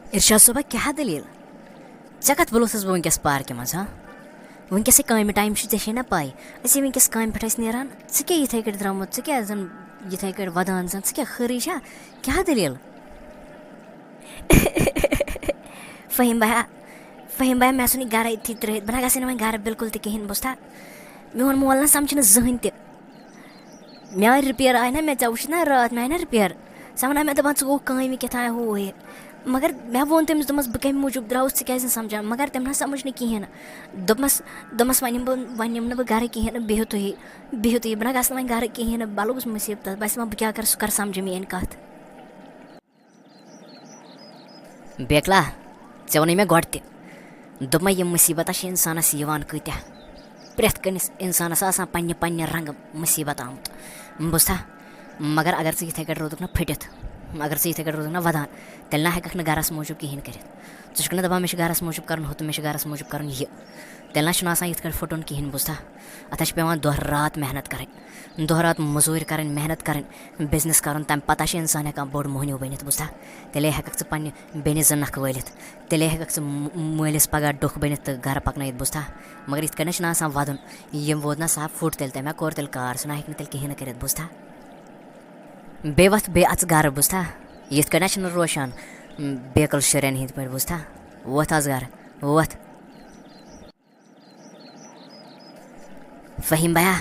इरशाद सोबा क्या दलील चे कत वोलुथस बह वनकस पार्क मज हाँ वनकस काम टाइम ऐ ना पाई अस वनकस काम पे नेरान क्या इथे कट द्रामुत क्या जन इथे कट वदान जन क्या खरी क्या दलील फहीम भैया मे सुन गर इतनी त्रित बह गई वो गर बिल्कुल तहन बुझा मोन मोल ना समझ जहन मे आय रिपेयर आय ना मे ऐ वुच ना रात मे आय ना रिपेयर सा वन मे दपान गो काम क्या हू ये मगर मे वो तमिस दोपस बह कम मूजूब द्राउस क्या समझान मगर तम ना समझ कहें दोपस वन वन बह गर कहें बिहु तुह बह गस वन गर कहें बह लोगस मुसीबत बस वह क्या कर सह कर समझ मेन कत बेकला ऐ वन मे गो दोप यह मुसीबत इंसानस कत्या प्रेथ कनिस इंसानस पन्ने पन्ने रंग मुसीबत आमुत बुझा मगर अगर चे इथे कट रोदुक ना फटित अगर चे इथे कट रोदुक ना वदान तेल ना हेक गरस मूजूब कहें कर ना दपान मे गरस मूजूब कर हु मे गरस मूजूब कर यह तेल ना इत फुटन कहें बुझा अत पेवान दह रात मेहनत कर दह रात मजूर कर मेहनत कर बिजनेस कर तम पता इंसान हेकान बोड़ मोहनिव बनित बुझा तेले हेक पन्ने बेनि ज नख वलित तेले हेक मालिस पगह डुख बनित तो गर पकन बुझा मगर इत कन वदन यम वोत ना सह फुट तेल तमें कोर तेल कार सह हेक तेल कहें कर बुझा बे वथ बे अच गर बुझा इत कन रोशान बेकल शुरन हिंद पे बुझा वोथ आज गर वोथ फहीम भैया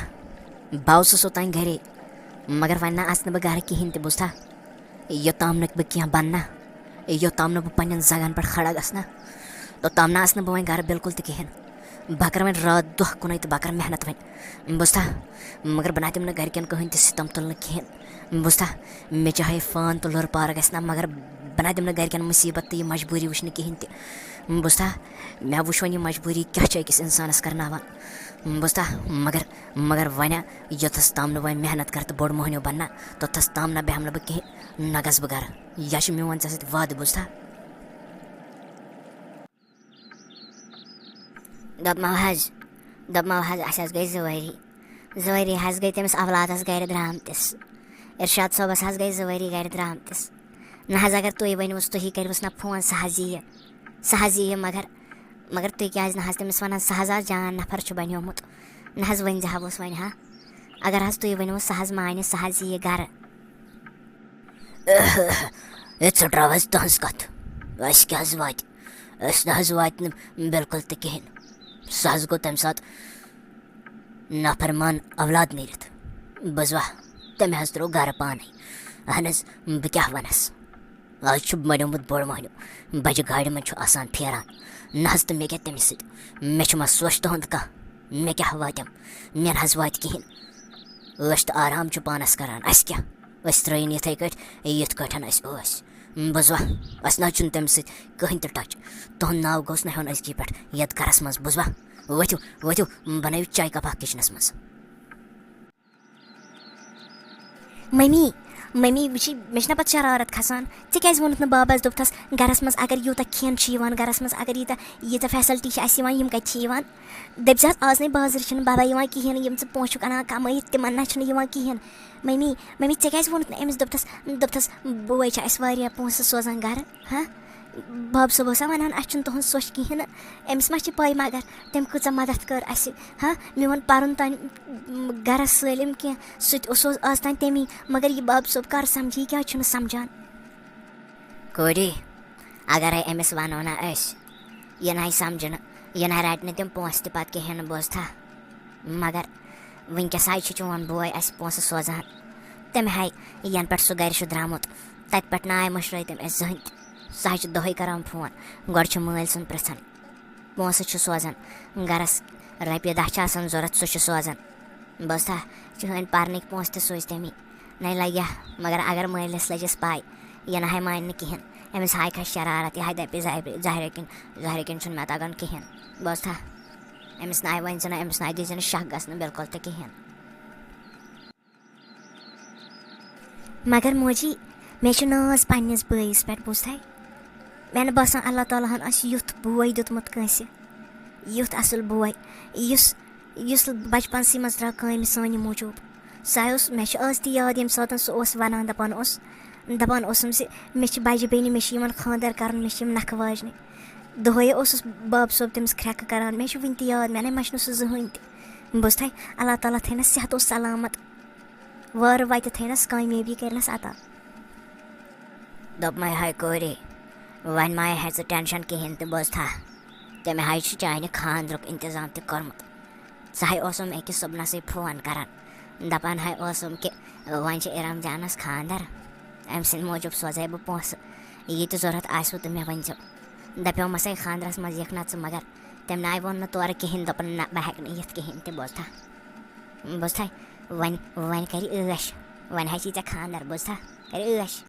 बह ओतान घरे मगर वन ना बह गर कहें तो बुझा योताम बह क्या बनना योताम बह पन्न जगन पे खड़ा गना तोताम ना बह वन गर बिल्कुल कहें बह कर वन रात दह कुन तो बह कर मेहनत वन बुझा मगर बह ना गरकन कहें सितम तुल कहें बुझा मे चाहे फान तो लुर पार गना मगर बह ना गरकन मुसीबत तो यह मजबूरी वुचन कहें तो बुझा मे वुच वन यह मजबूरी क्या अकिस इंसानस करना बुझा मगर वन योतस ताम वन मेहनत कर तो बोड़ मोहनिव बनना तोतस ताम ना बेहम बह कहें न गस बह गर यह मोन ऐ सत वाद बुझा दपमो हज अस गई जवरी हज गई तमिस अवलादस गर द्रामतिस इरशाद सोबस हज गई जवरी गर द्रामतिस न हज अगर तुह वनवस तुह करवस ना फोन सह यह मगर तुह क्या ना तमिस वन सह जान नफर बनोमुत न वन जहावस वन हाँ अगर हज तुह वनवस सह मान सह यह गर थ ड्रावस तुज कत अस क्या वात वात बिल्कुल तो कहें सह गो तम सात नाफरमान औलाद नीरत बजवा तमें त्रो गर पान अहन बह क्या वनस आज बनोमुत बोड़ मोहनिव बज गाड़ मन फेरान न तो मे क्या तमिस मे मा सोच तुंद कह मे क्या वातम मे वात कहें ऐश तो आराम पानस करान अस क्या त्रन इथे कट बुझवा अस ना तम सहें तो टच तुंद नाव गोस ना हेन अजकी पे ये गरस मज बुझवा वथु बनव चाय कप किचनस मज मम्मी वुची मे पे शरारत खसान क्या वोनुत ना बाबस दोपथस गरस मज अगर यूत खेन गरस मज अगर यीत फैसिलिटी यम कत दपस आज ना बाजर बदा कहें यम पोशुक अना कम तिमन ना कहें मम्मी क्या वोनुत ना अमिस दोपथस बोय वारिया पोस सोजान गर हाँ बाब सोब वन अस तुहद सोच कहें अमिस मा पै मगर तम कूच मदद कर अस हाँ मोन पुन तान गरस सलम कह सह आज तान तमी मगर यह बाब सोब कर समझी क्या समझान कोरी अगर अमिस वनो ना यह ना समझन यह ना रट तम पोस पे कहें बोझा मगर वनकस चोन बोय अस पोस सोजान तम यन पे सह गर द्रामुत तत पे ना मशर तम जहन सह दह करान फोन गोड़ माल सुन पृछन पोस सोजान गरस रपे 10 जरूरत सह सोजान बोझा चन पर्न पोस तो सोच तमी न लगे मगर अगर मालिस लजस पाई यह ना मान कहें अमिस खा शरारत यह दपे जहर कन मे तगन कहें बोझा अमिस ना वन अमिस ना दीजन शक गसन बिल्कुल तो कहें मगर मोजी मे नाज पन्नस बस पे बुझा मे बसान अल्लाह ताला हन युथ बोय दुतमुत कंस युथ असल बोय युस बचपन सी मज द्राव काम सान मूजूब सह मे आज ती याद यम सात सह वन दपान दपान ओसुम से मे बजि बेनि मे खानदार करन मे नख वाजने दोहे ओसुस बाब सोब तमिस ख्रैक करान मे वन ते याद मे मचन सह जहन ते बस थाई अल्लाह ताला थैनस सेहत और सलामत वार वत थैनस कामयाबी करनस अता दोप मै हाय कोरे वन मै है टेंशन कहें तो बस था तमें हाय चाहे खानद्रुक इंतजाम ते कर्मुत सह ओसुम अकिस सुबनस फोन करान दपान हाय ओसुम कि वन इरम जानस खानदार अम सद मूजूब सोजे बह पोस ये जरूरत आसो तो मे वनजो दपो मस खानदरस मज यख नु मगर तम नाय वो तौर कहें दोपन ना बह हेक यथ कहें ते बोज था वन वन कर वन है खानदार बोज था कर